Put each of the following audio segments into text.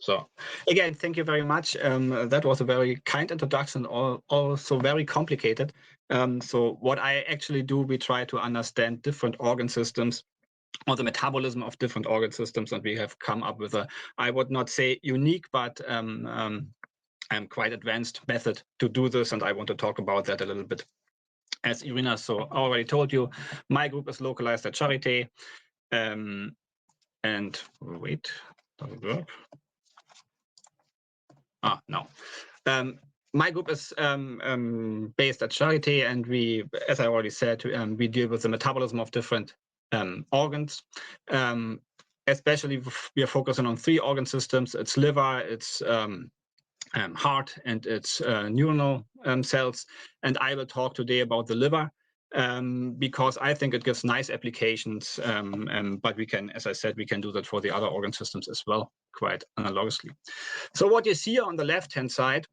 So again, thank you very much. That was a very kind introduction, also very complicated. So what I actually do, we try to understand different organ systems or the metabolism of different organ systems, and we have come up with a, I would not say unique, but quite advanced method to do this, and I want to talk about that a little bit. As Irina so already told you, my group is localized at Charité, and wait, does it work? Ah, no. My group is based at Charité, and we, as I already said, we deal with the metabolism of different organs. Especially, we are focusing on 3 organ systems. It's liver, it's heart, and it's neuronal cells. And I will talk today about the liver because I think it gives nice applications. But we can, as I said, we can do that for the other organ systems as well, quite analogously. So what you see on the left-hand side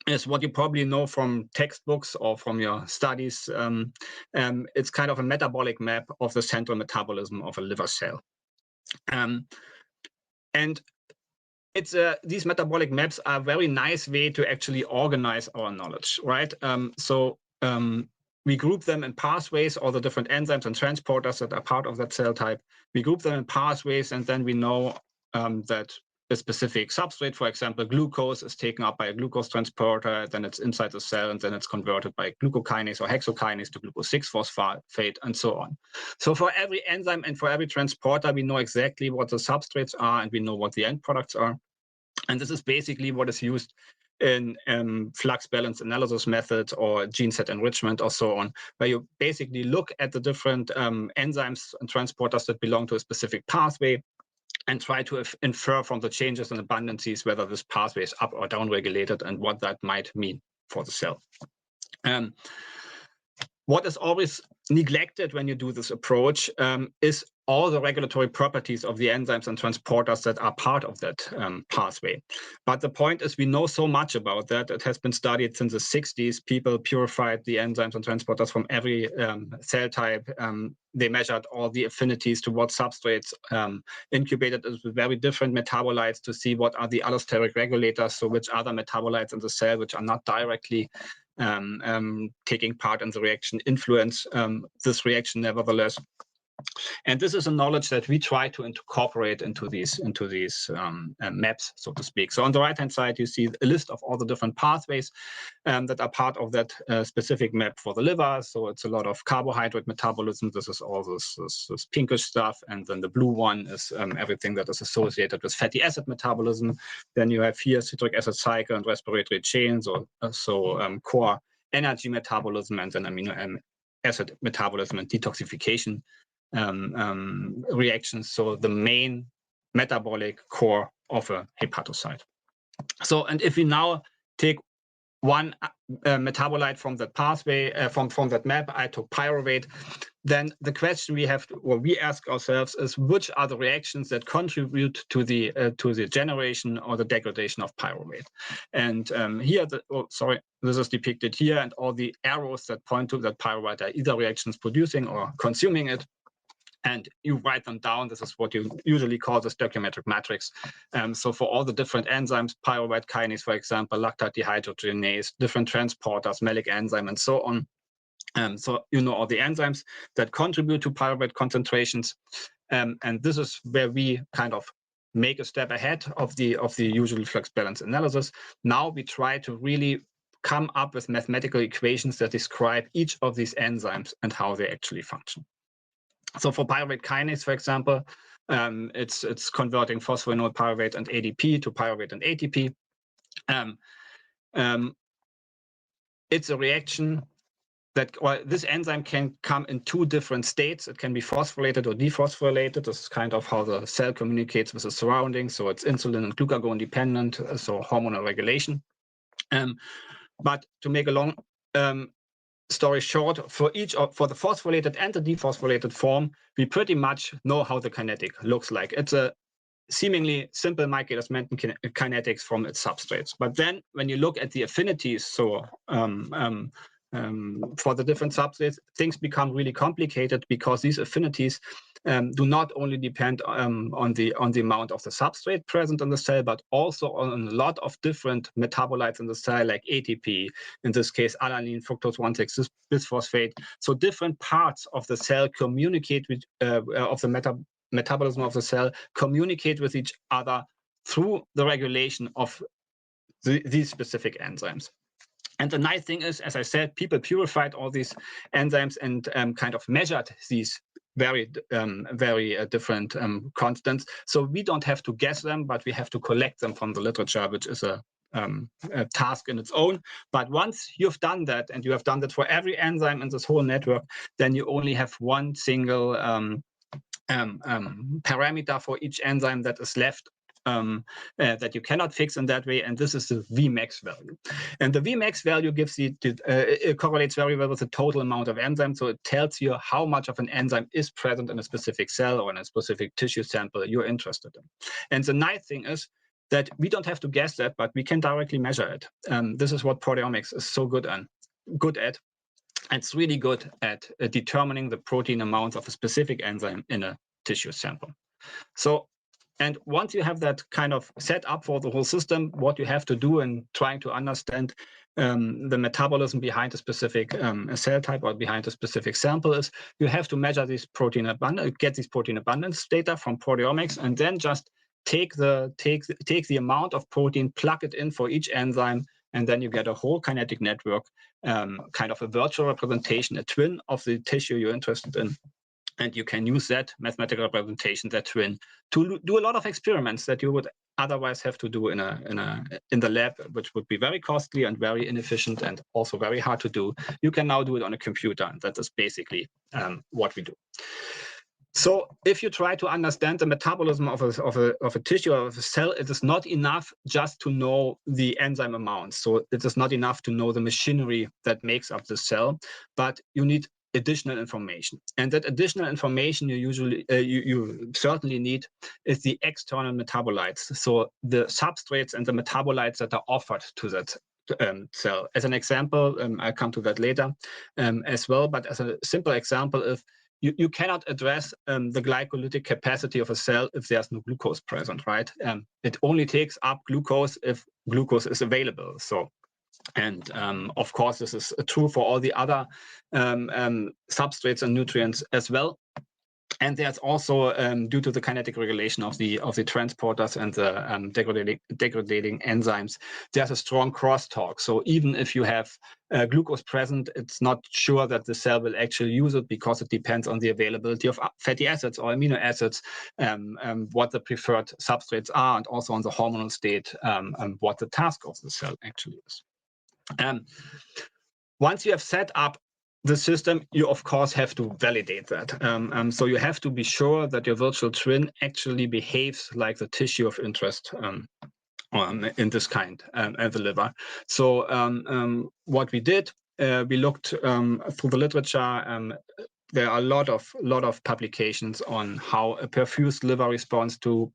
is what you probably know from textbooks or from your studies. It's kind of a metabolic map of the central metabolism of a liver cell. And it's these metabolic maps are a very nice way to actually organize our knowledge, right? We group them in pathways, all the different enzymes and transporters that are part of that cell type. We group them in pathways, and then we know that a specific substrate, for example, glucose, is taken up by a glucose transporter, then it's inside the cell, and then it's converted by glucokinase or hexokinase to glucose 6-phosphate, and so on. So for every enzyme and for every transporter, we know exactly what the substrates are, and we know what the end products are. And this is basically what is used in flux balance analysis methods or gene set enrichment or so on, where you basically look at the different enzymes and transporters that belong to a specific pathway and try to infer from the changes and abundances whether this pathway is up or down regulated and what that might mean for the cell. What is always neglected when you do this approach is all the regulatory properties of the enzymes and transporters that are part of that pathway. But the point is, we know so much about that. It has been studied since the 60s. People purified the enzymes and transporters from every cell type. They measured all the affinities to what substrates, incubated it with very different metabolites to see what are the allosteric regulators, so which other metabolites in the cell which are not directly taking part in the reaction influence this reaction nevertheless. And this is a knowledge that we try to incorporate into these maps, so to speak. So on the right-hand side, you see a list of all the different pathways that are part of that specific map for the liver. So it's a lot of carbohydrate metabolism. This is all this pinkish stuff. And then the blue one is everything that is associated with fatty acid metabolism. Then you have here citric acid cycle and respiratory chains, or core energy metabolism, and then amino acid metabolism and detoxification reactions, so the main metabolic core of a hepatocyte. So, and if we now take one metabolite from that pathway, from that map, I took pyruvate, then the question we have, or we ask ourselves, is which are the reactions that contribute to the generation or the degradation of pyruvate? And here, this is depicted here, and all the arrows that point to that pyruvate are either reactions producing or consuming it. And you write them down. This is what you usually call the stoichiometric matrix. So for all the different enzymes, pyruvate kinase, for example, lactate dehydrogenase, different transporters, malic enzyme, and so on. So you know all the enzymes that contribute to pyruvate concentrations. And this is where we kind of make a step ahead of the usual flux balance analysis. Now we try to really come up with mathematical equations that describe each of these enzymes and how they actually function. So for pyruvate kinase, for example, it's converting phosphoenol pyruvate and ADP to pyruvate and ATP. It's a reaction that, well, this enzyme can come in 2 different states. It can be phosphorylated or dephosphorylated. This is kind of how the cell communicates with the surroundings. So it's insulin and glucagon dependent, so hormonal regulation. But to make a long story short, for the phosphorylated and the dephosphorylated form, we pretty much know how the kinetic looks like. It's a seemingly simple Michaelis-Menten kinetics from its substrates. But then when you look at the affinities, so for the different substrates, things become really complicated because these affinities do not only depend on the amount of the substrate present in the cell, but also on a lot of different metabolites in the cell, like ATP, in this case, alanine, fructose 1,6-bisphosphate. So different parts of the cell communicate with of the metabolism of the cell communicate with each other through the regulation of these specific enzymes. And the nice thing is, as I said, people purified all these enzymes and kind of measured these very different constants. So we don't have to guess them, but we have to collect them from the literature, which is a task in its own. But once you've done that, and you have done that for every enzyme in this whole network, then you only have one single parameter for each enzyme that is left, that you cannot fix in that way, and this is the Vmax value. And the Vmax value gives you, it correlates very well with the total amount of enzyme, so it tells you how much of an enzyme is present in a specific cell or in a specific tissue sample you're interested in. And the nice thing is that we don't have to guess that, but we can directly measure it. This is what proteomics is so good at. It's really good at determining the protein amounts of a specific enzyme in a tissue sample. So, and once you have that kind of set up for the whole system, what you have to do in trying to understand the metabolism behind a specific cell type or behind a specific sample is you have to measure these protein abundance, get these protein abundance data from proteomics, and then just take the amount of protein, plug it in for each enzyme, and then you get a whole kinetic network, kind of a virtual representation, a twin of the tissue you're interested in. And you can use that mathematical representation, that twin, to do a lot of experiments that you would otherwise have to do in the lab, which would be very costly and very inefficient and also very hard to do. You can now do it on a computer, and that is basically what we do. So if you try to understand the metabolism of a tissue or of a cell, it is not enough just to know the enzyme amounts. So it is not enough to know the machinery that makes up the cell, but you need additional information. And that additional information you certainly need is the external metabolites. So the substrates and the metabolites that are offered to that cell. As an example, I'll come to that later as well, but as a simple example, if you cannot address the glycolytic capacity of a cell if there's no glucose present, right? It only takes up glucose if glucose is available. So, and of course, this is true for all the other substrates and nutrients as well. And there's also, due to the kinetic regulation of the transporters and the degrading enzymes, there's a strong crosstalk. So even if you have glucose present, it's not sure that the cell will actually use it, because it depends on the availability of fatty acids or amino acids, what the preferred substrates are, and also on the hormonal state, and what the task of the cell actually is. Once you have set up the system, you of course have to validate that. So you have to be sure that your virtual twin actually behaves like the tissue of interest in this kind, at the liver. So what we did, we looked through the literature. There are a lot of publications on how a perfused liver responds to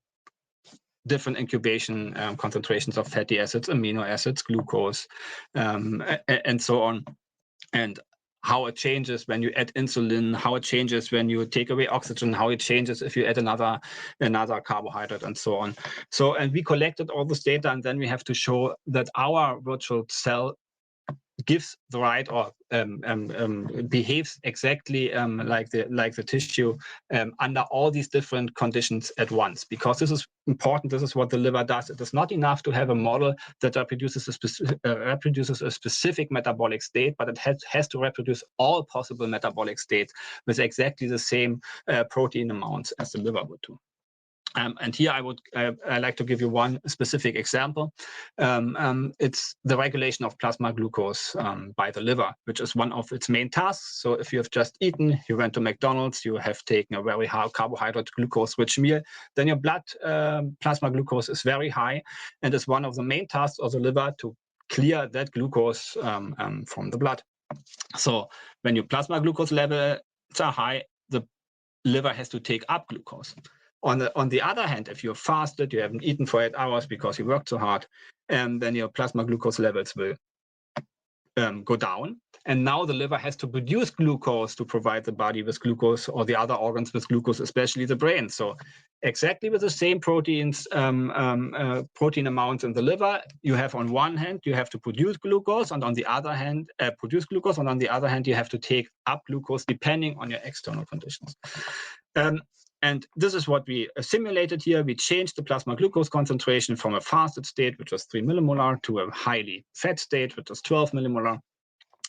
different incubation concentrations of fatty acids, amino acids, glucose, and so on, and how it changes when you add insulin, how it changes when you take away oxygen, how it changes if you add another carbohydrate, and so on. So, and we collected all this data, and then we have to show that our virtual cell gives the right, or behaves exactly like the tissue under all these different conditions at once. Because this is important. This is what the liver does. It is not enough to have a model that reproduces a specific metabolic state, but it has to reproduce all possible metabolic states with exactly the same protein amounts as the liver would do. And here I like to give you one specific example. It's the regulation of plasma glucose by the liver, which is one of its main tasks. So if you have just eaten, you went to McDonald's, you have taken a very high carbohydrate glucose-rich meal, then your blood plasma glucose is very high, and it's one of the main tasks of the liver to clear that glucose from the blood. So when your plasma glucose levels are high, the liver has to take up glucose. On the other hand, if you're fasted, you haven't eaten for 8 hours because you worked so hard, then your plasma glucose levels will go down. And now the liver has to produce glucose to provide the body with glucose, or the other organs with glucose, especially the brain. So exactly with the same proteins, protein amounts in the liver, you have on one hand, you have to produce glucose, and on the other hand, you have to take up glucose depending on your external conditions. And this is what we simulated here. We changed the plasma glucose concentration from a fasted state, which was 3 millimolar, to a highly fat state, which was 12 millimolar.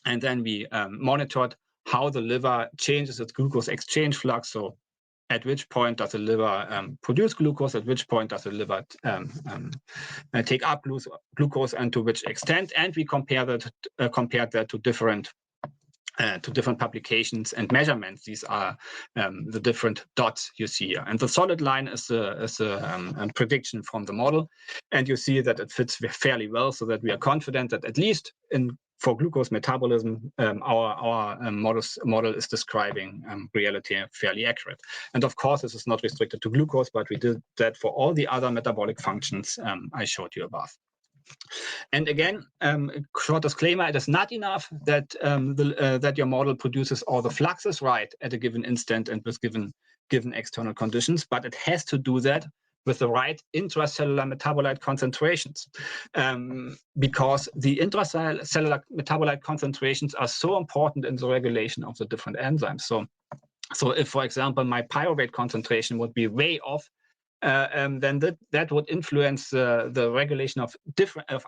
And then we monitored how the liver changes its glucose exchange flux. So at which point does the liver produce glucose? At which point does the liver take up glucose, and to which extent? And we compared that to different publications and measurements. These are the different dots you see here. And the solid line is a prediction from the model. And you see that it fits fairly well, so that we are confident that at least for glucose metabolism, our model is describing reality fairly accurate. And of course, this is not restricted to glucose, but we did that for all the other metabolic functions I showed you above. And again, short disclaimer, it is not enough that that your model produces all the fluxes right at a given instant and with given external conditions, but it has to do that with the right intracellular metabolite concentrations, because the intracellular metabolite concentrations are so important in the regulation of the different enzymes. So if, for example, my pyruvate concentration would be way off, then that would influence the regulation of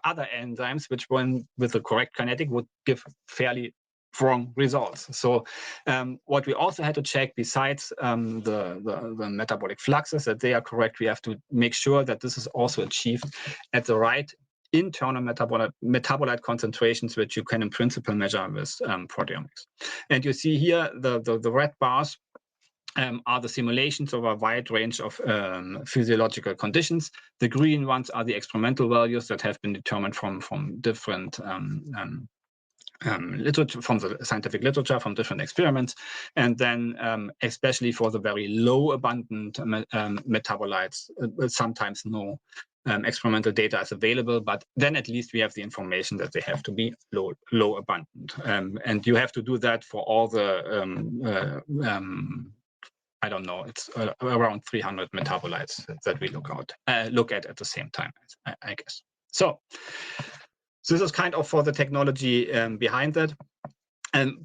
other enzymes, which, when with the correct kinetic, would give fairly wrong results. So what we also had to check, besides the metabolic fluxes, that they are correct, we have to make sure that this is also achieved at the right internal metabolite concentrations, which you can in principle measure with proteomics. And you see here the red bars are the simulations of a wide range of physiological conditions. The green ones are the experimental values that have been determined from different literature, from the scientific literature, from different experiments. And then especially for the very low abundant metabolites, sometimes no experimental data is available, but then at least we have the information that they have to be low abundant. And you have to do that for all the I don't know, it's around 300 metabolites that we look at the same time, I guess. So this is kind of for the technology behind that.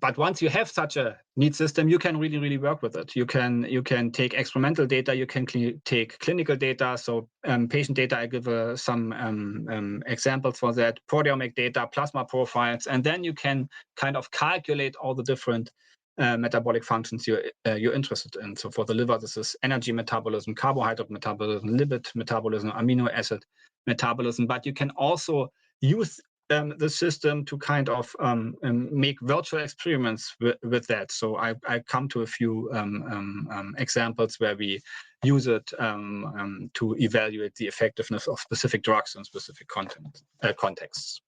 But once you have such a neat system, you can really work with it. You can take experimental data, you can take clinical data. So patient data, I give some examples for that, proteomic data, plasma profiles, and then you can kind of calculate all the different metabolic functions you're interested in. So for the liver, this is energy metabolism, carbohydrate metabolism, lipid metabolism, amino acid metabolism. But you can also use the system to kind of make virtual experiments with that. So I come to a few examples where we use it to evaluate the effectiveness of specific drugs in specific contexts.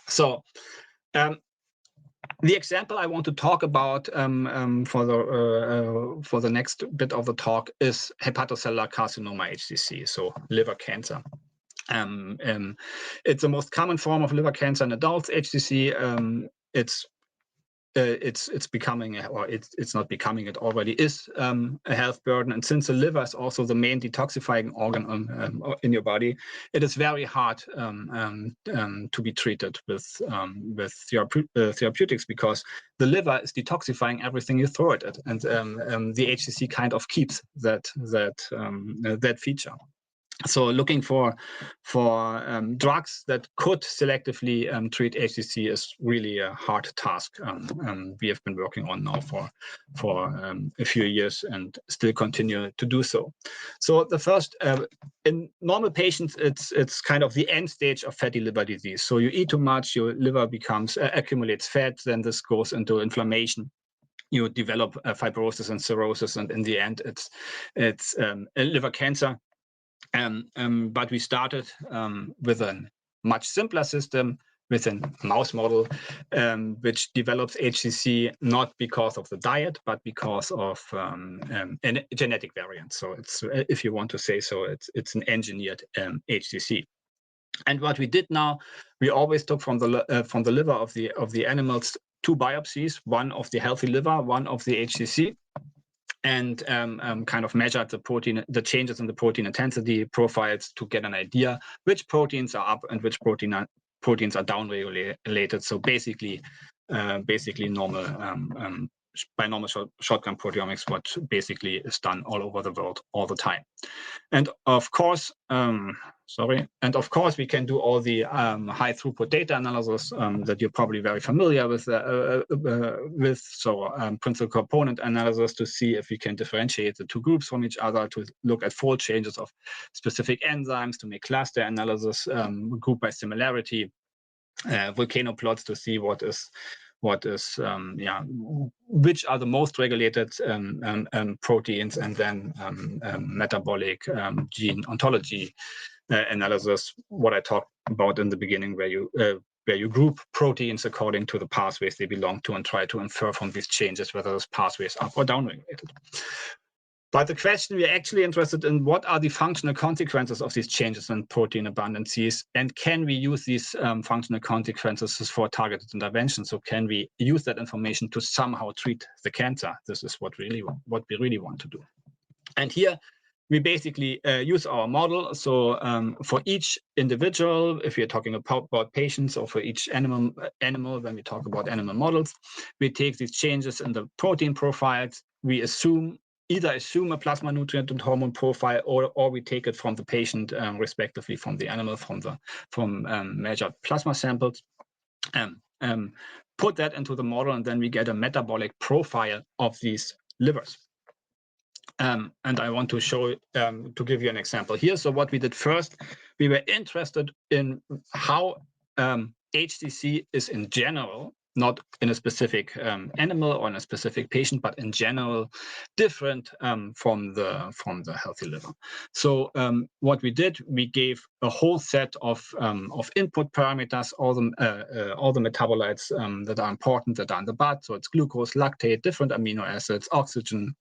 So the example I want to talk about for the next bit of the talk is hepatocellular carcinoma, HCC, so liver cancer. It's the most common form of liver cancer in adults. HCC. It's becoming, or it's not becoming, it already is a health burden. And since the liver is also the main detoxifying organ in your body, it is very hard to be treated with therapeutics, because the liver is detoxifying everything you throw at it, and the HCC kind of keeps that feature. So looking for drugs that could selectively treat HCC is really a hard task. We have been working on now for a few years and still continue to do so. So the first, in normal patients, it's kind of the end stage of fatty liver disease. So you eat too much, your liver accumulates fat, then this goes into inflammation. You develop fibrosis and cirrhosis, and in the end, it's a liver cancer. But we started with a much simpler system, with a mouse model, which develops HCC not because of the diet, but because of a genetic variant. So it's, if you want to say so, it's an engineered HCC. And what we did now, we always took from the liver of the animals 2 biopsies, one of the healthy liver, one of the HCC, and kind of measured the changes in the protein intensity profiles to get an idea which proteins are up and which proteins are down-regulated. So basically normal binomial shotgun proteomics, what basically is done all over the world all the time. And of course, we can do all the high throughput data analysis that you're probably very familiar with. Principal component analysis to see if we can differentiate the 2 groups from each other, to look at fold changes of specific enzymes, to make cluster analysis, group by similarity, volcano plots to see which are the most regulated proteins, and then metabolic gene ontology analysis, what I talked about in the beginning, where you group proteins according to the pathways they belong to and try to infer from these changes whether those pathways are up or down regulated. But the question we're actually interested in, what are the functional consequences of these changes in protein abundances, and can we use these functional consequences for targeted intervention? So can we use that information to somehow treat the cancer? This is what we really want to do. And here we basically use our model. So for each individual, if we're talking about patients, or for each animal, when we talk about animal models, we take these changes in the protein profiles. We either assume a plasma nutrient and hormone profile, or we take it from the patient, respectively from the animal, from measured plasma samples, put that into the model, and then we get a metabolic profile of these livers. And I want to show, to give you an example here. So what we did first, we were interested in how HCC is in general, not in a specific animal or in a specific patient, but in general different from the healthy liver. So what we did, we gave a whole set of input parameters, all the metabolites that are important, that are in the blood. So it's glucose, lactate, different amino acids, oxygen,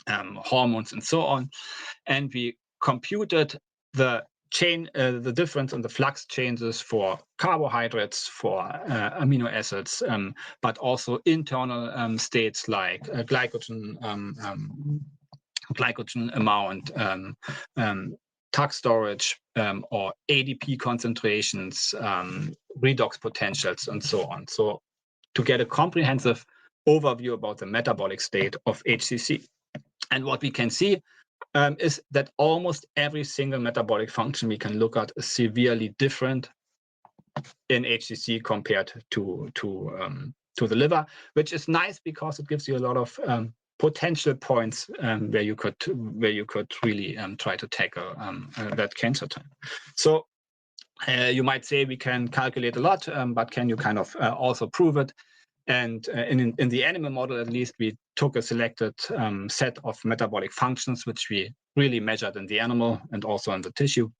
hormones, and so on. And we computed the difference in the flux changes for carbohydrates, for amino acids, but also internal states like glycogen amount, TAC storage, or ADP concentrations, redox potentials, and so on. So to get a comprehensive overview about the metabolic state of HCC. And what we can see is that almost every single metabolic function we can look at is severely different in HCC compared to the liver, which is nice because it gives you a lot of potential points where you could really try to tackle that cancer type. So you might say we can calculate a lot, but can you kind of also prove it? And in the animal model, at least, we took a selected set of metabolic functions, which we really measured in the animal and also in the tissue,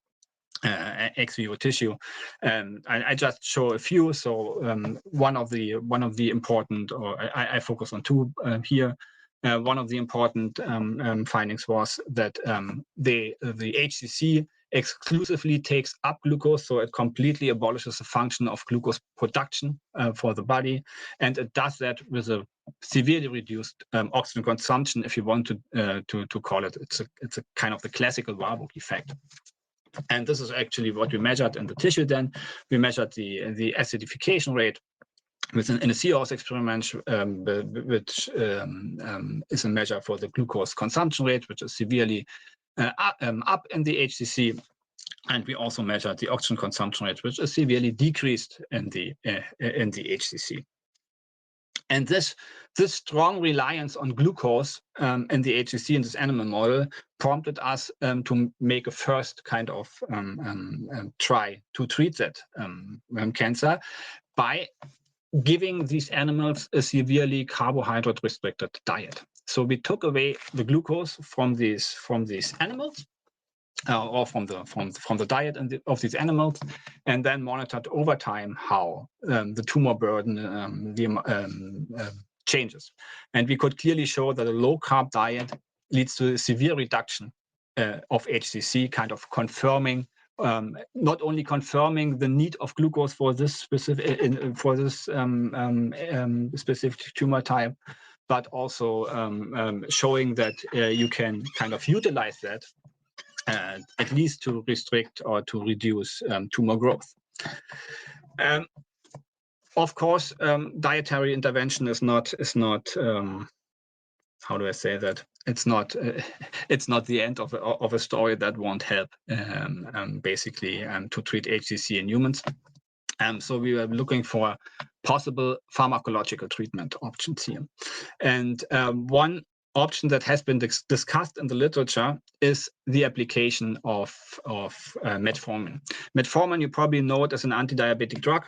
ex vivo tissue. I just show a few. So one of the important, or I focus on 2 here. One of the important findings was that the HCC exclusively takes up glucose, so it completely abolishes the function of glucose production for the body, and it does that with a severely reduced oxygen consumption, if you want to call it. It's a kind of the classical Warburg effect. And this is actually what we measured in the tissue. Then we measured the acidification rate in a seahorse experiment, which is a measure for the glucose consumption rate, which is severely up in the HCC. And we also measured the oxygen consumption rate, which is severely decreased in the HCC. And this strong reliance on glucose in the HCC in this animal model prompted us to make a first kind of try to treat that cancer by giving these animals a severely carbohydrate-restricted diet. So we took away the glucose from these animals, or from the diet of these animals, and then monitored over time how the tumor burden changes. And we could clearly show that a low-carb diet leads to a severe reduction of HCC, kind of confirming not only confirming the need of glucose for this specific specific tumor type, but also showing that you can kind of utilize that at least to restrict or to reduce tumor growth. Of course, dietary intervention is not how do I say that? It's not the end of a story that won't help basically to treat HCC in humans. So we were looking for possible pharmacological treatment options here. And one option that has been discussed in the literature is the application of metformin. Metformin, you probably know it as an anti-diabetic drug.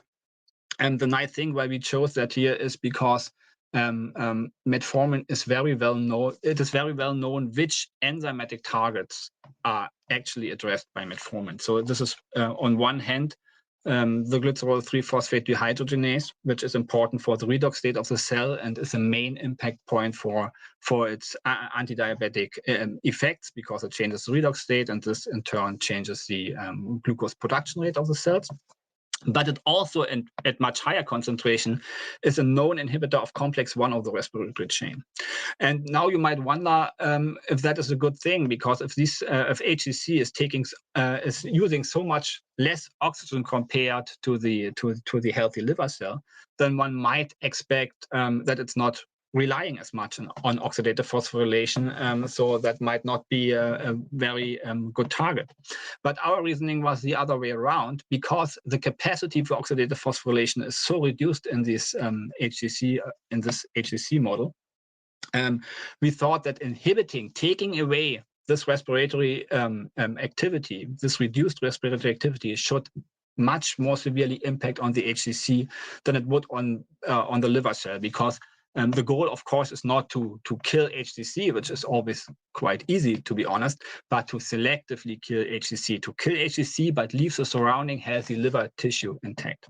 And the nice thing why we chose that here is because metformin is very well known. It is very well known which enzymatic targets are actually addressed by metformin. So this is on one hand, the glycerol 3-phosphate dehydrogenase, which is important for the redox state of the cell and is a main impact point for its anti-diabetic effects, because it changes the redox state, and this in turn changes the glucose production rate of the cells. But it also, at much higher concentration, is a known inhibitor of complex 1 of the respiratory chain. And now you might wonder if that is a good thing, because if HCC is using so much less oxygen compared to the healthy liver cell, then one might expect that it's not relying as much on oxidative phosphorylation, so that might not be a very good target. But our reasoning was the other way around, because the capacity for oxidative phosphorylation is so reduced in this HCC model. We thought that taking away this respiratory activity, this reduced respiratory activity, should much more severely impact on the HCC than it would on the liver cell, because the goal, of course, is not to kill HCC, which is always quite easy, to be honest, but to selectively kill HCC, but leave the surrounding healthy liver tissue intact.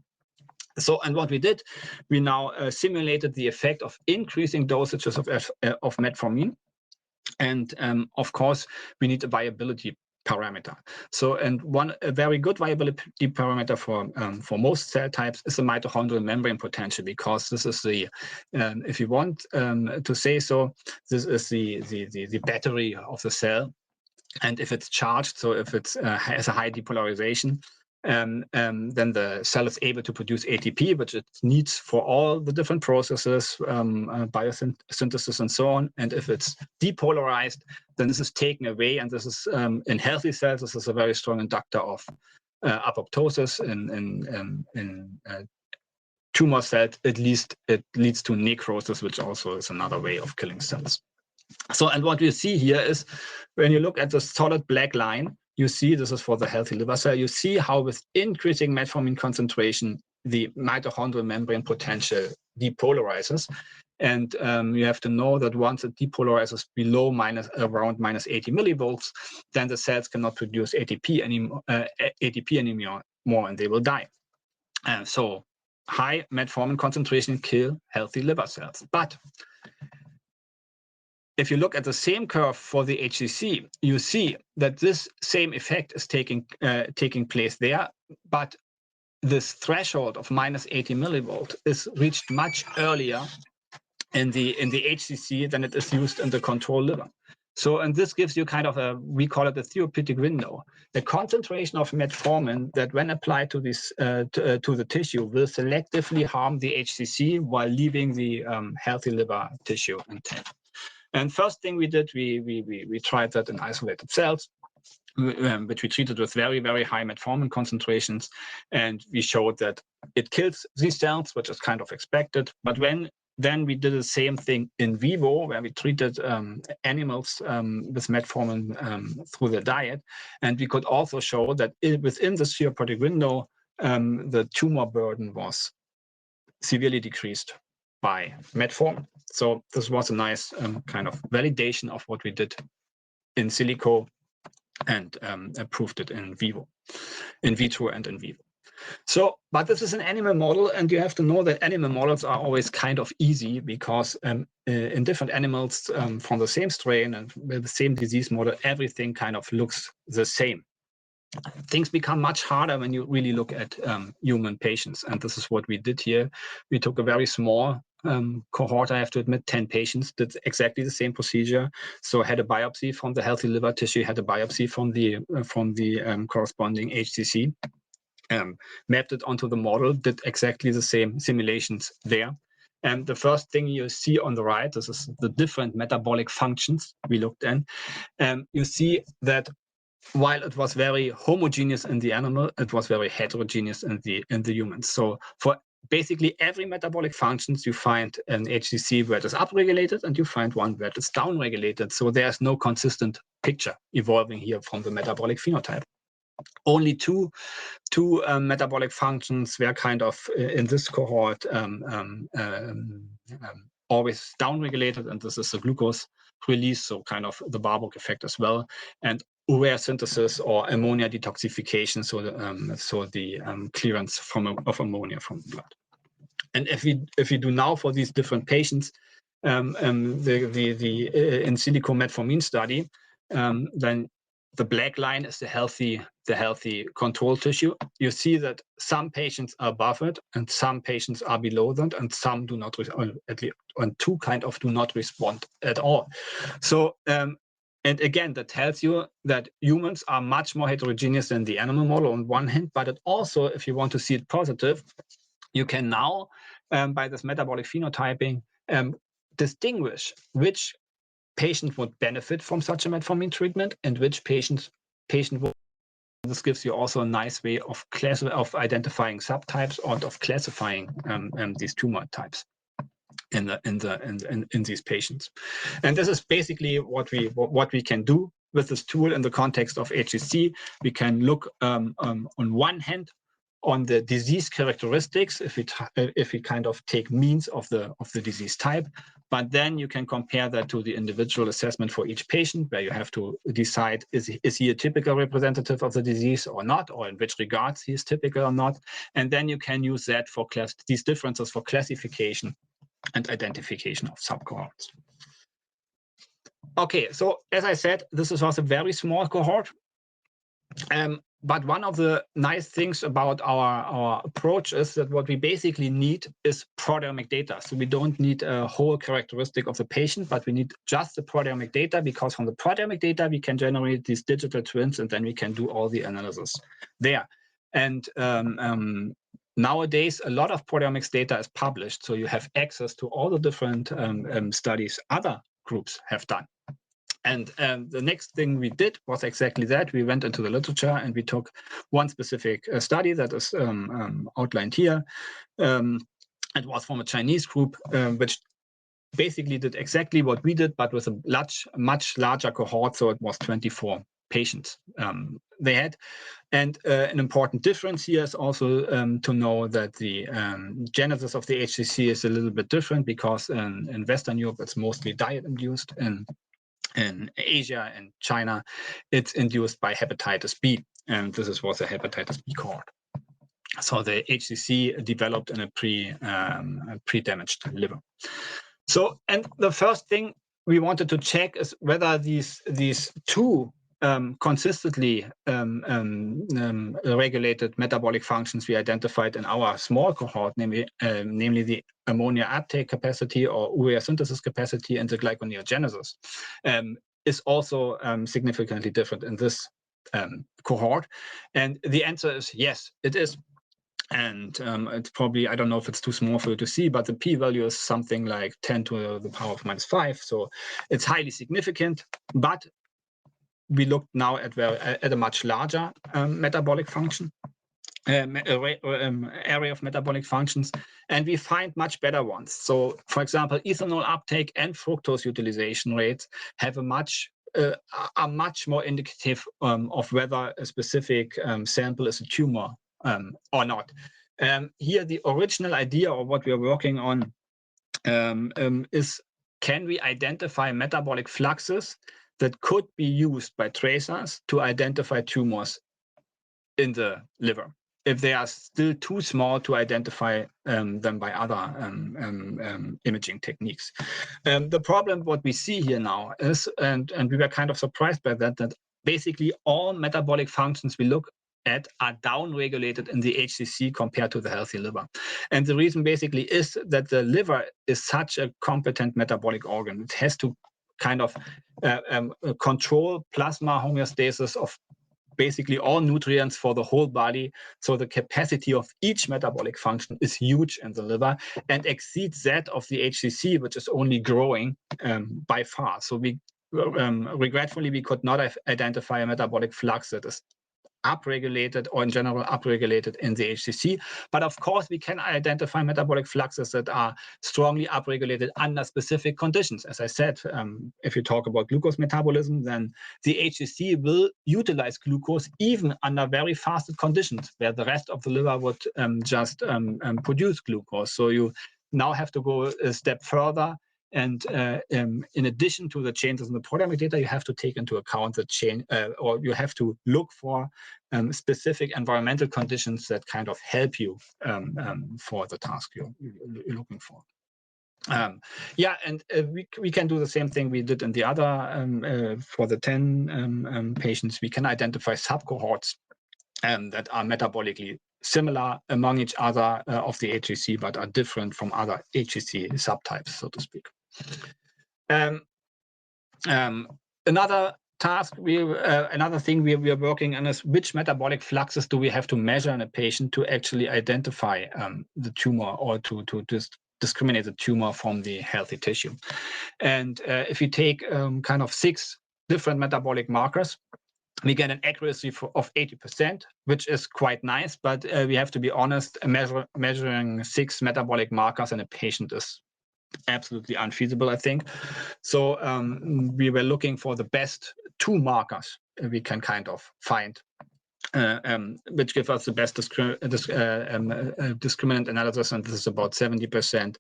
So, and what we did, we now simulated the effect of increasing dosages of metformin. And of course, we need a viability parameter. So, and a very good viability parameter for most cell types is the mitochondrial membrane potential, because this is the, if you want to say so, this is the battery of the cell. And if it's charged, so if it has a high depolarization, then the cell is able to produce ATP, which it needs for all the different processes, biosynthesis and so on. And if it's depolarized, then this is taken away. And this is, in healthy cells, this is a very strong inductor of apoptosis. In tumor cells, at least it leads to necrosis, which also is another way of killing cells. So, and what we see here is, when you look at the solid black line, you see, this is for the healthy liver cell, you see how with increasing metformin concentration, the mitochondrial membrane potential depolarizes. And you have to know that once it depolarizes below around minus 80 millivolts, then the cells cannot produce ATP anymore, and they will die. So high metformin concentration kill healthy liver cells. But if you look at the same curve for the HCC, you see that this same effect is taking place there, but this threshold of minus 80 millivolt is reached much earlier in the HCC than it is used in the control liver. So, and this gives you kind of we call it a therapeutic window. The concentration of metformin that, when applied to this to the tissue, will selectively harm the HCC while leaving the healthy liver tissue intact. And first thing we did, we tried that in isolated cells, which we treated with very, very high metformin concentrations. And we showed that it kills these cells, which is kind of expected. But then we did the same thing in vivo, where we treated animals with metformin through the diet. And we could also show that within the therapeutic window, the tumor burden was severely decreased by metformin. So this was a nice kind of validation of what we did in silico, and proved it in vitro and in vivo. So, but this is an animal model, and you have to know that animal models are always kind of easy, because in different animals from the same strain and with the same disease model, everything kind of looks the same. things become much harder when you really look at human patients. And this is what we did here. We took a very small cohort, I have to admit, 10 patients, did exactly the same procedure. So had a biopsy from the healthy liver tissue, had a biopsy from the corresponding HCC, mapped it onto the model, did exactly the same simulations there. And the first thing you see on the right, this is the different metabolic functions we looked at. You see that while it was very homogeneous in the animal, it was very heterogeneous in the humans. So for basically every metabolic functions, you find an HCC where it is upregulated, and you find one where it is downregulated. So there's no consistent picture evolving here from the metabolic phenotype. Only two metabolic functions were kind of in this cohort always downregulated, and this is the glucose release, so kind of the Warburg effect as well, and urea synthesis or ammonia detoxification, so the clearance of ammonia from the blood. And if we do now for these different patients the in silico metformin study, then the black line is the healthy control tissue. You see that some patients are above it, and some patients are below that, and some do not, and two kind of do not respond at all. So, and again, that tells you that humans are much more heterogeneous than the animal model on one hand, but it also, if you want to see it positive, you can now, by this metabolic phenotyping, distinguish which patient would benefit from such a metformin treatment and which patient would. This gives you also a nice way of identifying subtypes and of classifying these tumor types in these patients. And this is basically what we can do with this tool in the context of HCC. We can look on one hand on the disease characteristics if we kind of take means of the disease type, but then you can compare that to the individual assessment for each patient, where you have to decide is he a typical representative of the disease or not, or in which regards he is typical or not, and then you can use that for these differences for classification and identification of subcohorts. Okay, so as I said, this was a very small cohort. But one of the nice things about our approach is that what we basically need is proteomic data. So we don't need a whole characteristic of the patient, but we need just the proteomic data, because from the proteomic data, we can generate these digital twins, and then we can do all the analysis there. And nowadays, a lot of proteomics data is published, so you have access to all the different studies other groups have done. And the next thing we did was exactly that. We went into the literature and we took one specific study that is outlined here. It was from a Chinese group, which basically did exactly what we did, but with a much larger cohort. So it was 24 patients they had. And an important difference here is also to know that the genesis of the HCC is a little bit different, because in Western Europe, it's mostly diet-induced. In Asia and China, it's induced by hepatitis B, and this was a hepatitis B cohort. So the HCC developed in a pre-damaged liver. So, and the first thing we wanted to check is whether these two consistently regulated metabolic functions we identified in our small cohort, namely the ammonia uptake capacity or urea synthesis capacity and the glyconeogenesis, is also significantly different in this cohort. And the answer is yes, it is. And it's probably, I don't know if it's too small for you to see, but the p-value is something like 10 to the power of -5. So it's highly significant, but we looked now at a much larger metabolic function, area of metabolic functions, and we find much better ones. So, for example, ethanol uptake and fructose utilization rates have are much more indicative of whether a specific sample is a tumor or not. Here, the original idea of what we are working on is, can we identify metabolic fluxes that could be used by tracers to identify tumors in the liver, if they are still too small to identify them by other imaging techniques. The problem, what we see here now is, and we were kind of surprised by that basically all metabolic functions we look at are downregulated in the HCC compared to the healthy liver. And the reason basically is that the liver is such a competent metabolic organ. It has to kind of control plasma homeostasis of basically all nutrients for the whole body. So the capacity of each metabolic function is huge in the liver and exceeds that of the HCC, which is only growing by far. So we regretfully, we could not identify a metabolic flux that is upregulated or in general upregulated in the HCC. But of course, we can identify metabolic fluxes that are strongly upregulated under specific conditions. As I said, if you talk about glucose metabolism, then the HCC will utilize glucose even under very fasted conditions, where the rest of the liver would just produce glucose. So you now have to go a step further. And in addition to the changes in the proteomic data, you have to take into account the change, or you have to look for specific environmental conditions that kind of help you for the task you're looking for. Yeah, and we can do the same thing we did in the other, for the 10 patients. We can identify subcohorts that are metabolically similar among each other of the HCC, but are different from other HCC subtypes, so to speak. Another task, another thing we are working on is which metabolic fluxes do we have to measure in a patient to actually identify the tumor, or to discriminate the tumor from the healthy tissue. And if you take kind of 6 different metabolic markers, we get an accuracy of 80%, which is quite nice, but we have to be honest, measuring 6 metabolic markers in a patient is absolutely unfeasible, I think. So we were looking for the best 2 markers we can kind of find, which give us the best discriminant analysis, and this is about 70%.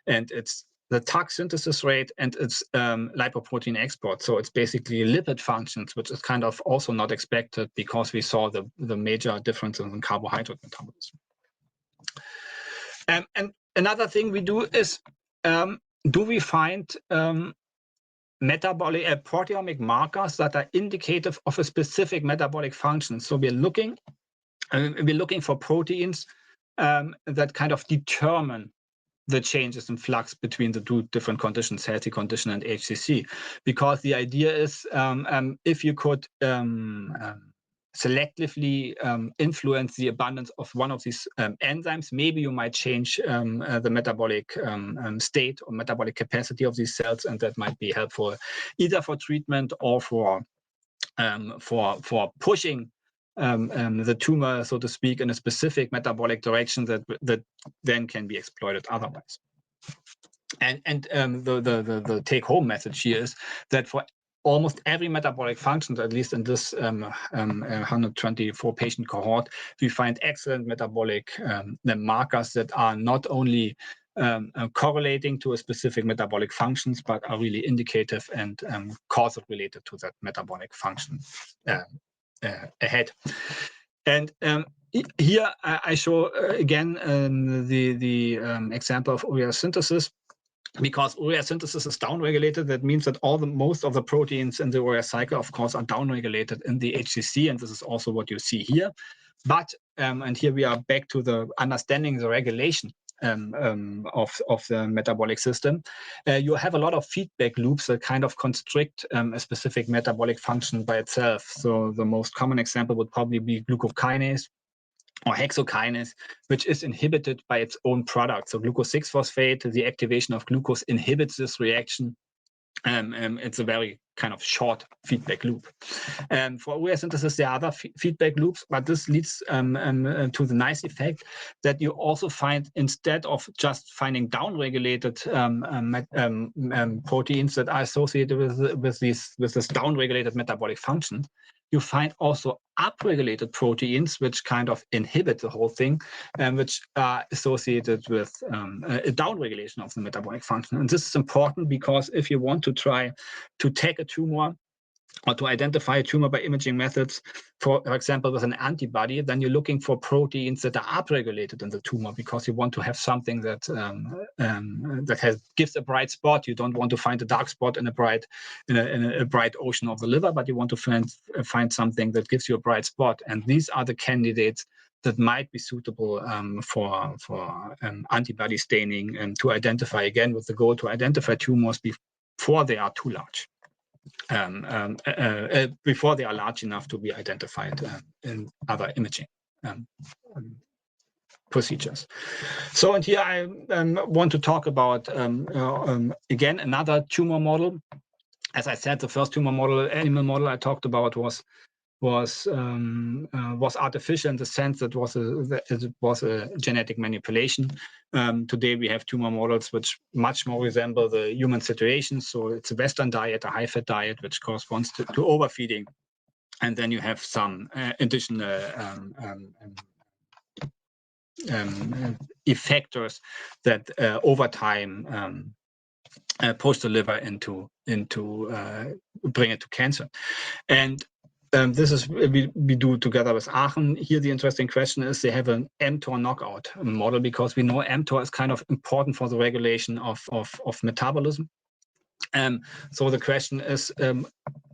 And it's the TAC synthesis rate, and it's lipoprotein export. So it's basically lipid functions, which is kind of also not expected because we saw the major differences in carbohydrate metabolism. And another thing we do is, do we find metabolic proteomic markers that are indicative of a specific metabolic function? So we're looking for proteins that kind of determine the changes in flux between the 2 different conditions, healthy condition and HCC, because the idea is if you could selectively influence the abundance of one of these enzymes, maybe you might change the metabolic state or metabolic capacity of these cells, and that might be helpful either for treatment or for pushing the tumor, so to speak, in a specific metabolic direction that then can be exploited otherwise. And the take-home message here is that for almost every metabolic function, at least in this 124 patient cohort, we find excellent metabolic markers that are not only correlating to a specific metabolic functions, but are really indicative and causal related to that metabolic function ahead. And here I show again the example of urea synthesis. Because urea synthesis is downregulated, that means that most of the proteins in the urea cycle, of course, are downregulated in the HCC, and this is also what you see here. But and here we are back to the understanding the regulation of the metabolic system. You have a lot of feedback loops that kind of constrict a specific metabolic function by itself. So the most common example would probably be glucokinase or hexokinase, which is inhibited by its own product. So glucose 6-phosphate, the activation of glucose inhibits this reaction. It's a very kind of short feedback loop. For urea synthesis, there are other feedback loops, but this leads to the nice effect that you also find, instead of just finding downregulated proteins that are associated with this downregulated metabolic function, you find also upregulated proteins which kind of inhibit the whole thing, which are associated with a downregulation of the metabolic function. And this is important because if you want to try to take a tumor or to identify a tumor by imaging methods, for example, with an antibody, then you're looking for proteins that are upregulated in the tumor because you want to have something that gives a bright spot. You don't want to find a dark spot in a bright ocean of the liver, but you want to find something that gives you a bright spot. And these are the candidates that might be suitable for antibody staining, and to identify, again, with the goal to identify tumors before they are too large. Before they are large enough to be identified in other imaging procedures. So, and here I want to talk about, again, another tumor model. As I said, the first tumor model, animal model I talked about was artificial in the sense that it was a genetic manipulation. Today we have tumor models which much more resemble the human situation. So it's a Western diet, a high-fat diet, which corresponds to overfeeding, and then you have some additional effectors that over time push the liver into bring it to cancer. And this is we do together with Aachen. Here the interesting question is they have an mTOR knockout model, because we know mTOR is kind of important for the regulation of metabolism. So the question is,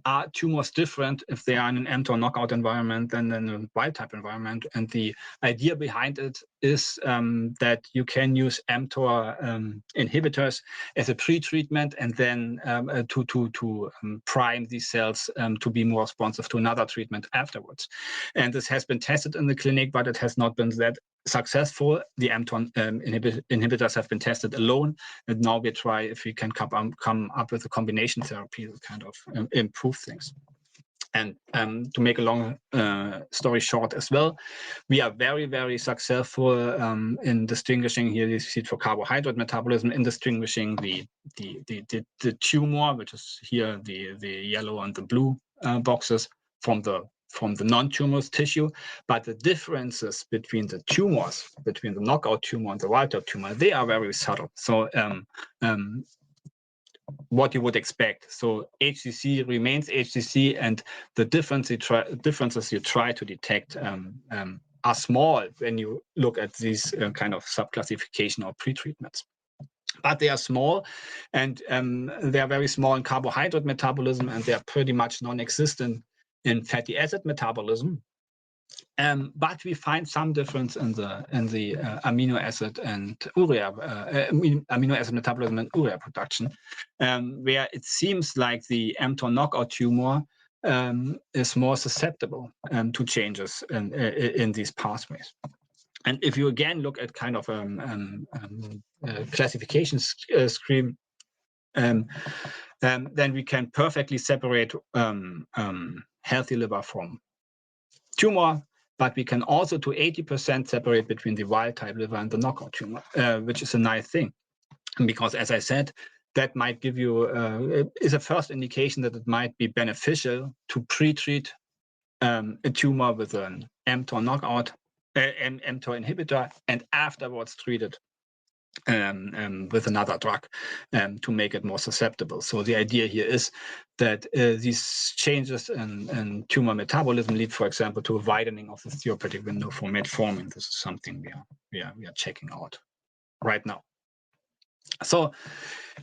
are tumors different if they are in an mTOR knockout environment than in a wild type environment? And the idea behind it is that you can use mTOR inhibitors as a pre-treatment, and then to prime these cells to be more responsive to another treatment afterwards. And this has been tested in the clinic, but it has not been that successful. The mTOR inhibitors have been tested alone, and now we try if we can come up with a combination therapy that kind of improve things. And to make a long story short as well, we are very, very successful in distinguishing, here you see it for carbohydrate metabolism, in distinguishing the tumor, which is here the yellow and the blue boxes, from the non-tumorous tissue. But the differences between the tumors, between the knockout tumor and the wild-type tumor, they are very subtle. So what you would expect. So HCC remains HCC, and the differences you try to detect are small when you look at these kind of subclassification or pretreatments. But they are small, and they are very small in carbohydrate metabolism, and they are pretty much non-existent in fatty acid metabolism. But we find some difference in the amino acid and urea, amino acid metabolism and urea production, where it seems like the mTOR knockout tumor is more susceptible to changes in these pathways. And if you again look at kind of classification scheme, then we can perfectly separate healthy liver from tumor, but we can also to 80% separate between the wild type liver and the knockout tumor, which is a nice thing, because as I said, that might give you is a first indication that it might be beneficial to pre-treat a tumor with an mTOR knockout, mTOR inhibitor, and afterwards treat it with another drug to make it more susceptible. So the idea here is that these changes in tumor metabolism lead, for example, to a widening of the therapeutic window for metformin. This is something we are checking out right now. So,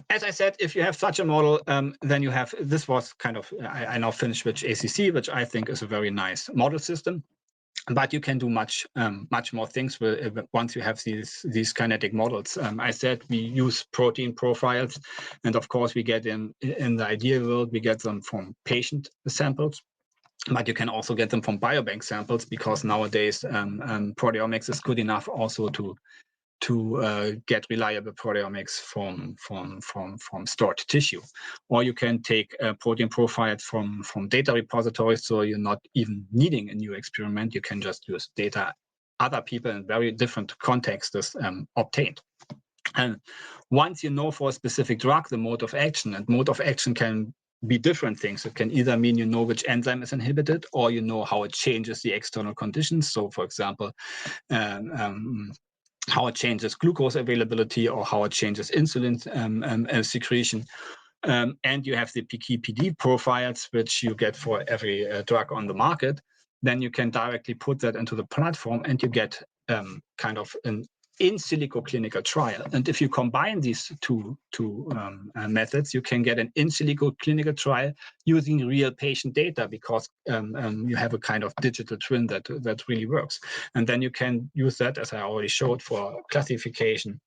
as I said, if you have such a model, then you have, this was kind of, I now finished with ACC, which I think is a very nice model system. But you can do much more things once you have these kinetic models. I said we use protein profiles, and of course we get in the ideal world, we get them from patient samples, but you can also get them from biobank samples, because nowadays proteomics is good enough also to get reliable proteomics from stored tissue. Or you can take protein profiles from data repositories, so you're not even needing a new experiment. You can just use data other people in very different contexts obtained. And once you know for a specific drug the mode of action, and mode of action can be different things. It can either mean you know which enzyme is inhibited, or you know how it changes the external conditions. So, for example, how it changes glucose availability, or how it changes insulin secretion, and you have the PK/PD profiles, which you get for every drug on the market, then you can directly put that into the platform and you get kind of an in silico clinical trial. And if you combine these two methods, you can get an in silico clinical trial using real patient data, because you have a kind of digital twin that really works. And then you can use that, as I already showed, for classification,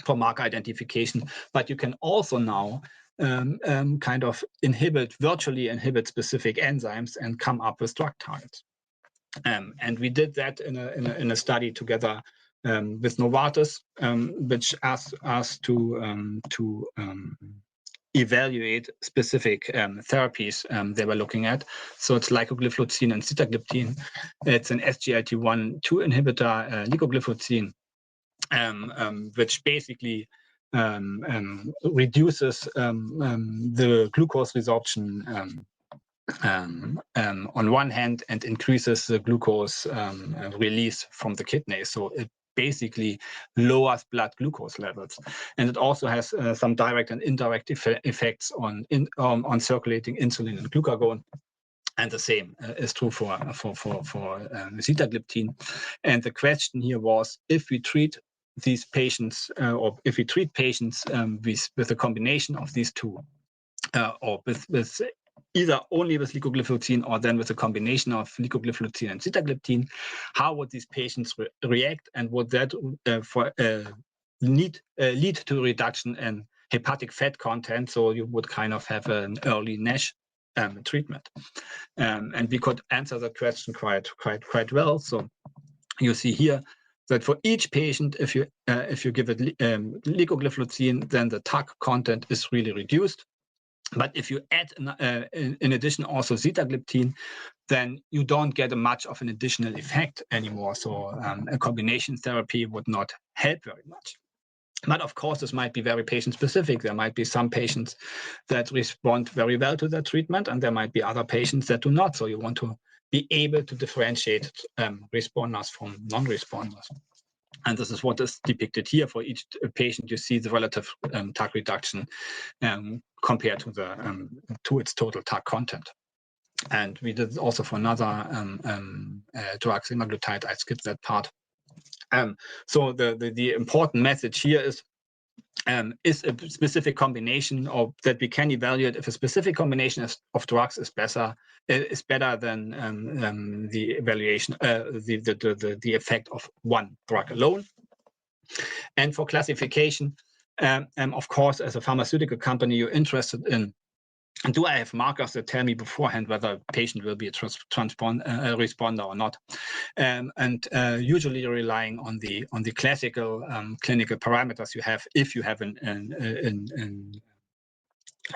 for marker identification. But you can also now kind of virtually inhibit specific enzymes and come up with drug targets. And we did that in a study together with Novartis, which asked us to evaluate specific therapies they were looking at. So it's leukogliflozin and sitagliptin. It's an SGLT1/2 inhibitor, leukogliflozin, which basically reduces the glucose resorption on one hand and increases the glucose release from the kidney. So it basically lowers blood glucose levels, and it also has some direct and indirect effects on circulating insulin and glucagon. And the same is true for sitagliptin. And the question here was, if we treat these patients, or if we treat patients with a combination of these two, or with either only with leukogliflozin or then with a combination of leukogliflozin and sitagliptin, how would these patients react, and would that lead to a reduction in hepatic fat content? So you would kind of have an early NASH treatment, and we could answer that question quite well. So you see here that for each patient, if you give it leukogliflozin, then the TAC content is really reduced. But if you add, in addition, also sitagliptin, then you don't get much of an additional effect anymore. So a combination therapy would not help very much. But of course, this might be very patient-specific. There might be some patients that respond very well to that treatment, and there might be other patients that do not. So you want to be able to differentiate responders from non-responders. And this is what is depicted here. For each patient, you see the relative TAC reduction compared to its total TAC content. And we did also for another drug, Semaglutide. I skipped that part. So the important message here is a specific combination, or that we can evaluate if a specific combination of drugs is better than the evaluation, the effect of one drug alone. And for classification, of course, as a pharmaceutical company, you're interested in, do I have markers that tell me beforehand whether a patient will be a responder or not? And usually you're relying on the classical clinical parameters you have, if you have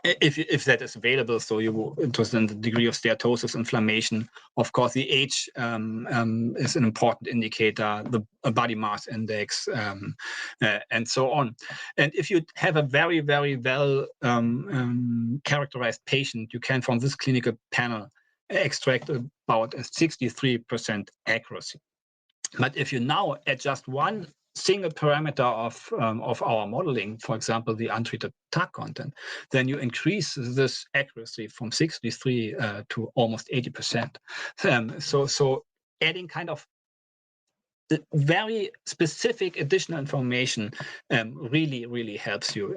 if that is available. So you're interested in the degree of steatosis, inflammation. Of course, the age is an important indicator, the body mass index, and so on. And if you have a very, very well characterized patient, you can, from this clinical panel, extract about a 63% accuracy. But if you now adjust one single parameter of our modeling, for example, the untreated TAC content, then you increase this accuracy from 63 to almost 80%. So adding kind of very specific additional information really helps you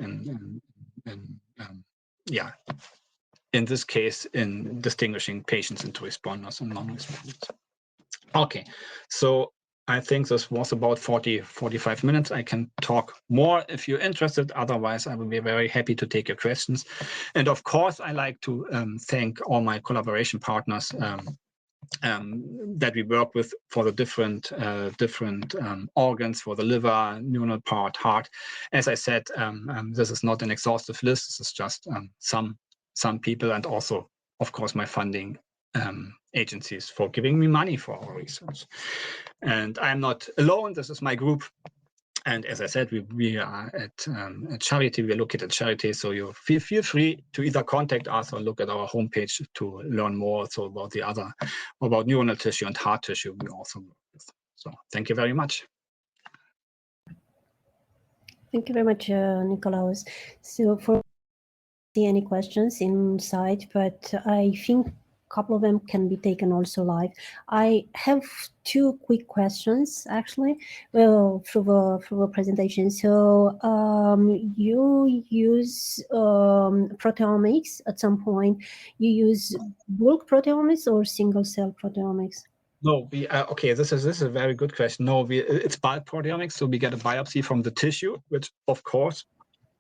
in this case, in distinguishing patients into responders and non-responders. Okay, so I think this was about 45 minutes. I can talk more if you're interested. Otherwise, I will be very happy to take your questions. And of course, I like to thank all my collaboration partners that we work with for the different organs, for the liver, neuronal part, heart. As I said, this is not an exhaustive list. This is just some people, and also, of course, my funding agencies for giving me money for our research. And I'm not alone. This is my group. And as I said, we are at Charité. We are located at Charité. So you feel free to either contact us or look at our homepage to learn more also about about neuronal tissue and heart tissue we also work with. So thank you very much. Thank you very much, Nikolaus. So for see any questions inside, but I think a couple of them can be taken also live. I have two quick questions actually through the presentation. So you use proteomics at some point. You use bulk proteomics or single cell proteomics? No, okay. This is a very good question. No, it's bulk proteomics. So we get a biopsy from the tissue, which of course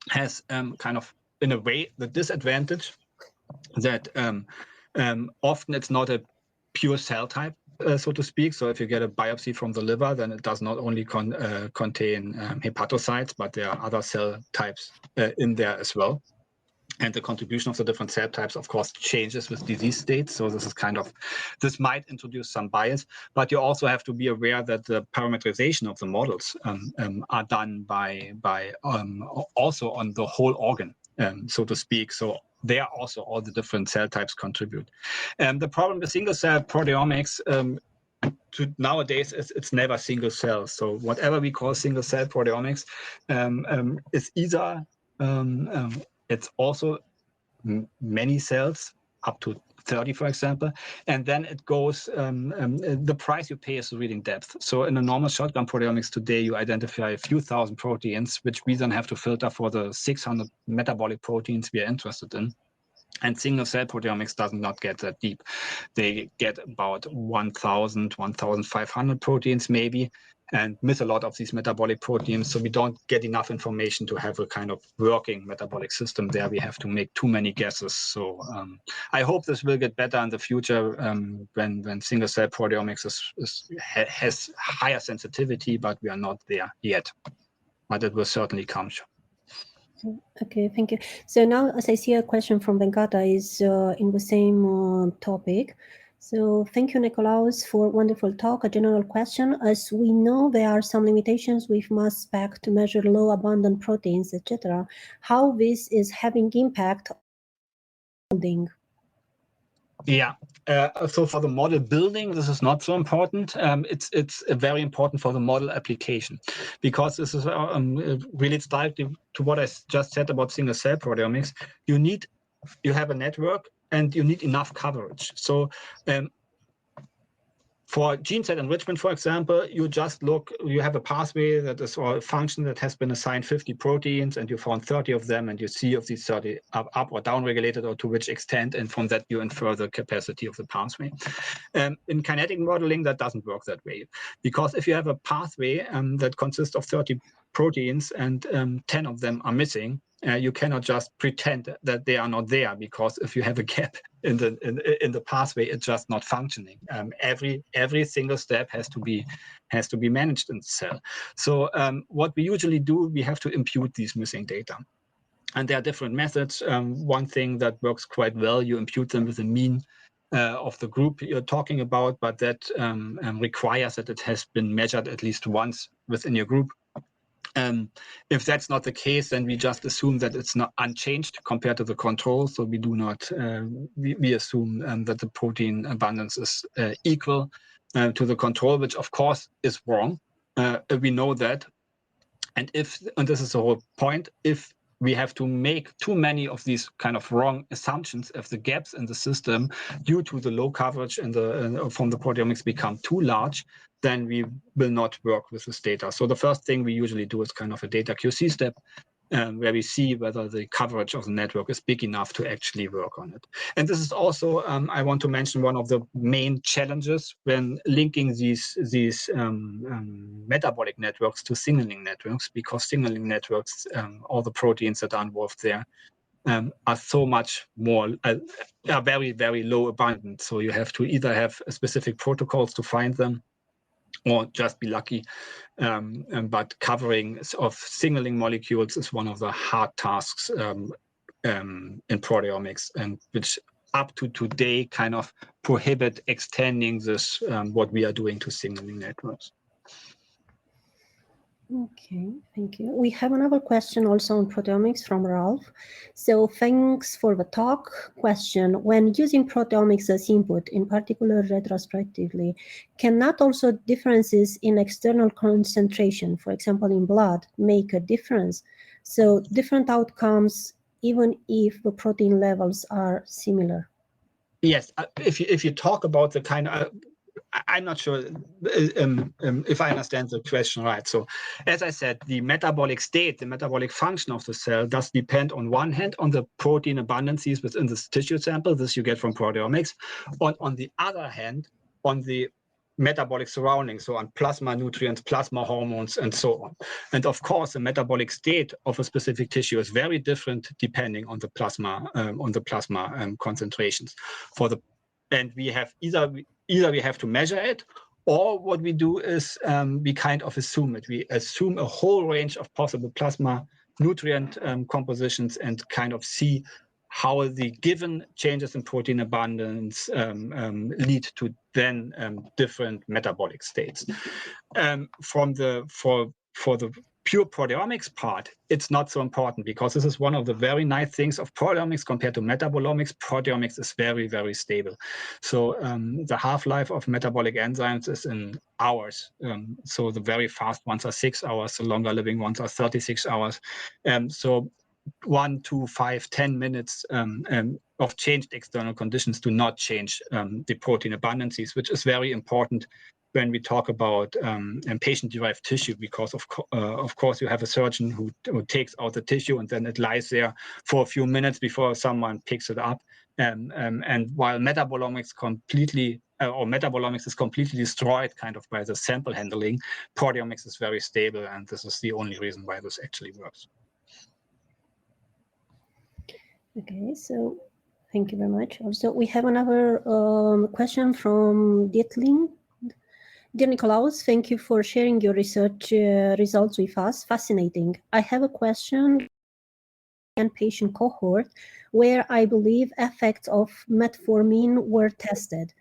has kind of, in a way, the disadvantage that often it's not a pure cell type, so to speak. So if you get a biopsy from the liver, then it does not only contain hepatocytes, but there are other cell types in there as well. And the contribution of the different cell types, of course, changes with disease states. So this might introduce some bias, but you also have to be aware that the parameterization of the models are done by also on the whole organ, so to speak. So there also all the different cell types contribute. The problem with single cell proteomics nowadays is it's never single cell. So whatever we call single cell proteomics is either it's also many cells, up to 30, for example, and then it goes, the price you pay is the reading depth. So in a normal shotgun proteomics today, you identify a few thousand proteins, which we then have to filter for the 600 metabolic proteins we are interested in. And single cell proteomics does not get that deep. They get about 1,000, 1,500 proteins maybe, and miss a lot of these metabolic proteins. So we don't get enough information to have a kind of working metabolic system there. We have to make too many guesses. So I hope this will get better in the future when single cell proteomics has higher sensitivity, but we are not there yet. But it will certainly come. Okay, thank you. So now, as I see a question from Venkata is in the same topic. So thank you, Nikolaus, for wonderful talk. A general question: as we know, there are some limitations with mass spec to measure low abundant proteins, etc. How this is having impact on building? Yeah, so for the model building, this is not so important. It's very important for the model application, because this is relates directly to what I just said about single cell proteomics. You have a network and you need enough coverage. So for gene set enrichment, for example, you have a pathway that is, or a function that has been assigned 50 proteins, and you found 30 of them, and you see if these 30 are up or down regulated or to which extent, and from that you infer the capacity of the pathway. In kinetic modeling, that doesn't work that way, because if you have a pathway that consists of 30 proteins and 10 of them are missing, you cannot just pretend that they are not there, because if you have a gap in the pathway, it's just not functioning. Every single step has to be managed in the cell. So what we usually do, we have to impute these missing data. And there are different methods. One thing that works quite well, you impute them with the mean of the group you're talking about, but that requires that it has been measured at least once within your group. If that's not the case, then we just assume that it's not unchanged compared to the control. So we do not, we assume that the protein abundance is equal to the control, which of course is wrong. We know that. And this is the whole point, if we have to make too many of these kind of wrong assumptions, if the gaps in the system due to the low coverage from the proteomics become too large, then we will not work with this data. So the first thing we usually do is kind of a data QC step, where we see whether the coverage of the network is big enough to actually work on it. And this is also, I want to mention, one of the main challenges when linking these metabolic networks to signaling networks, because signaling networks, all the proteins that are involved there, are so much more, are very, very low abundant. So you have to either have specific protocols to find them, or just be lucky. But covering of signaling molecules is one of the hard tasks in proteomics, and which up to today kind of prohibit extending this, what we are doing to signaling networks. Okay, thank you. We have another question also on proteomics from Ralph. So thanks for the talk. Question: when using proteomics as input, in particular retrospectively, cannot also differences in external concentration, for example in blood, make a difference? So different outcomes even if the protein levels are similar? Yes, if you talk about the kind of, I'm not sure if I understand the question right. So as I said, the metabolic state, the metabolic function of the cell does depend on one hand on the protein abundances within this tissue sample. This you get from proteomics. On the other hand, on the metabolic surroundings, so on plasma nutrients, plasma hormones, and so on. And of course, the metabolic state of a specific tissue is very different depending on the plasma concentrations. And we have either we have to measure it, or what we do is we kind of assume it. We assume a whole range of possible plasma nutrient compositions and kind of see how the given changes in protein abundance lead to then different metabolic states. For the pure proteomics part, it's not so important because this is one of the very nice things of proteomics compared to metabolomics. Proteomics is very, very stable. So the half-life of metabolic enzymes is in hours. So the very fast ones are 6 hours, the longer living ones are 36 hours. So 1 to 5, 10 minutes of changed external conditions do not change the protein abundances, which is very important when we talk about patient-derived tissue, because of course you have a surgeon who takes out the tissue and then it lies there for a few minutes before someone picks it up. And while metabolomics is completely destroyed kind of by the sample handling, proteomics is very stable, and this is the only reason why this actually works. Okay, so thank you very much. Also, we have another question from Dietling. Dear Nikolaus, thank you for sharing your research results with us. Fascinating. I have a question and patient cohort where I believe effects of metformin were tested.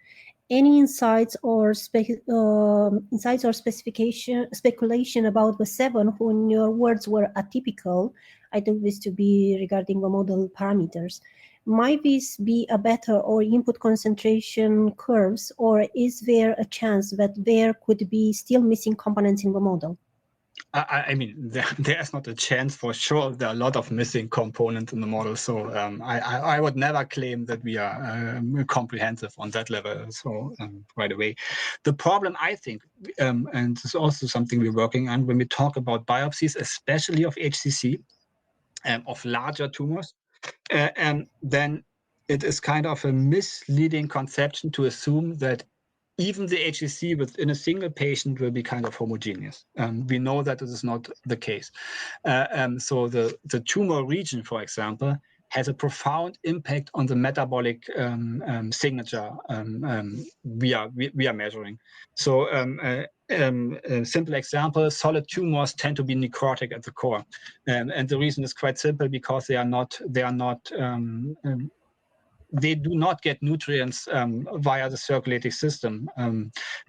Any insights or speculation about the 7 who, in your words, were atypical? I took this to be regarding the model parameters. Might this be a better or input concentration curves, or is there a chance that there could be still missing components in the model? I mean, there's not a chance for sure. There are a lot of missing components in the model. So I would never claim that we are comprehensive on that level. So right away, the problem, I think, and this is also something we're working on when we talk about biopsies, especially of HCC, of larger tumors, then it is kind of a misleading conception to assume that even the HCC within a single patient will be kind of homogeneous. We know that this is not the case. So the tumor region, for example, has a profound impact on the metabolic signature we are measuring. So a simple example, solid tumors tend to be necrotic at the core. And the reason is quite simple, because they do not get nutrients via the circulating system,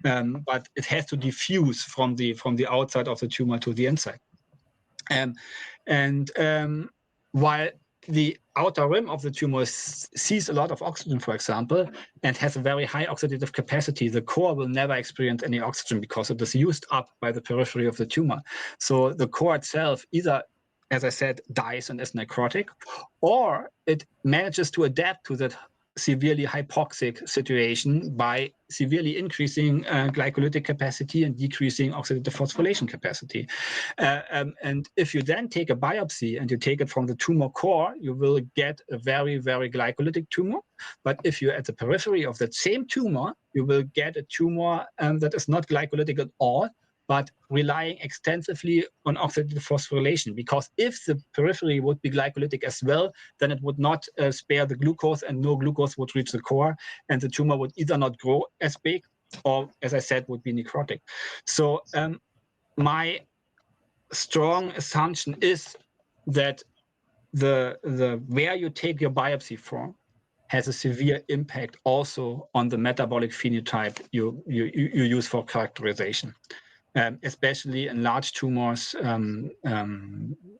but it has to diffuse from the outside of the tumor to the inside. While the outer rim of the tumor sees a lot of oxygen, for example, and has a very high oxidative capacity, the core will never experience any oxygen because it is used up by the periphery of the tumor. So the core itself either, as I said, dies and is necrotic, or it manages to adapt to that severely hypoxic situation by severely increasing glycolytic capacity and decreasing oxidative phosphorylation capacity. And if you then take a biopsy and you take it from the tumor core, you will get a very, very glycolytic tumor. But if you're at the periphery of that same tumor, you will get a tumor that is not glycolytic at all, but relying extensively on oxidative phosphorylation, because if the periphery would be glycolytic as well, then it would not spare the glucose, and no glucose would reach the core, and the tumor would either not grow as big, or, as I said, would be necrotic. So my strong assumption is that the where you take your biopsy from has a severe impact also on the metabolic phenotype you use for characterization. Especially in large tumors,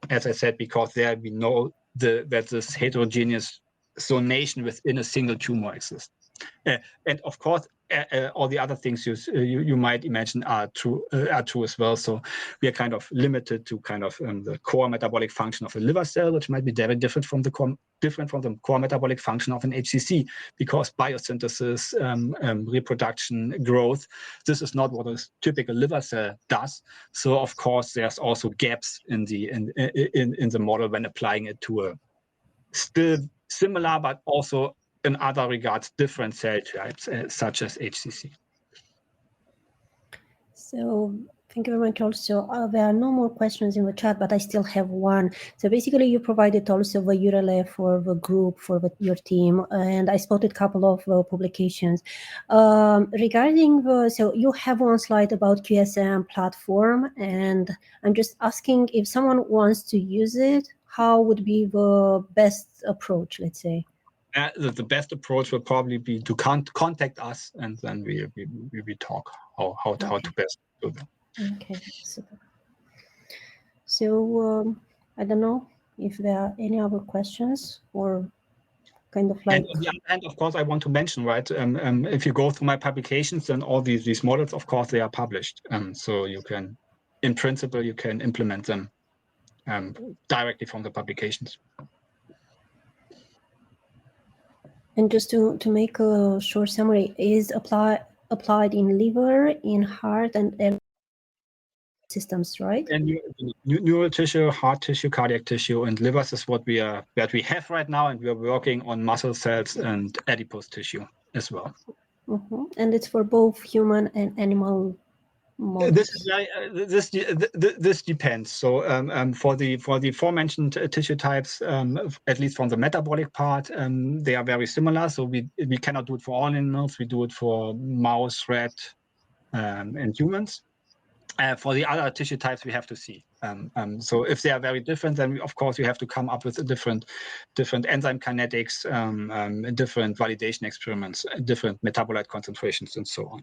as I said, because there we know that this heterogeneous zonation within a single tumor exists. And of course, all the other things you might imagine are true as well. So we are kind of limited to kind of the core metabolic function of a liver cell, which might be very different from the core metabolic function of an HCC, because biosynthesis, reproduction, growth, this is not what a typical liver cell does. So of course there's also gaps in the model when applying it to a still similar but also in other regards different cell types such as HCC. So thank you very much. Also, there are no more questions in the chat, but I still have one. So basically, you provided also the URL for the group for your team, and I spotted a couple of publications regarding the. So you have one slide about QSM platform, and I'm just asking if someone wants to use it, how would be the best approach? Let's say. The best approach will probably be to contact us, and then we talk how to best do that. Okay, super. So I don't know if there are any other questions or kind of like. And on the other hand, of course, I want to mention, right? If you go through my publications, then all these models, of course, they are published, so you can, in principle, you can implement them directly from the publications. And just to make a short summary, is applied in liver, in heart, and systems, right? And neural tissue, heart tissue, cardiac tissue, and livers is what we have right now, and we are working on muscle cells and adipose tissue as well. Mm-hmm. And it's for both human and animal models. This depends. So for the aforementioned tissue types, at least from the metabolic part, they are very similar. So we cannot do it for all animals. We do it for mouse, rat, and humans. For the other tissue types, we have to see. So if they are very different, then of course you have to come up with a different enzyme kinetics, different validation experiments, different metabolite concentrations, and so on.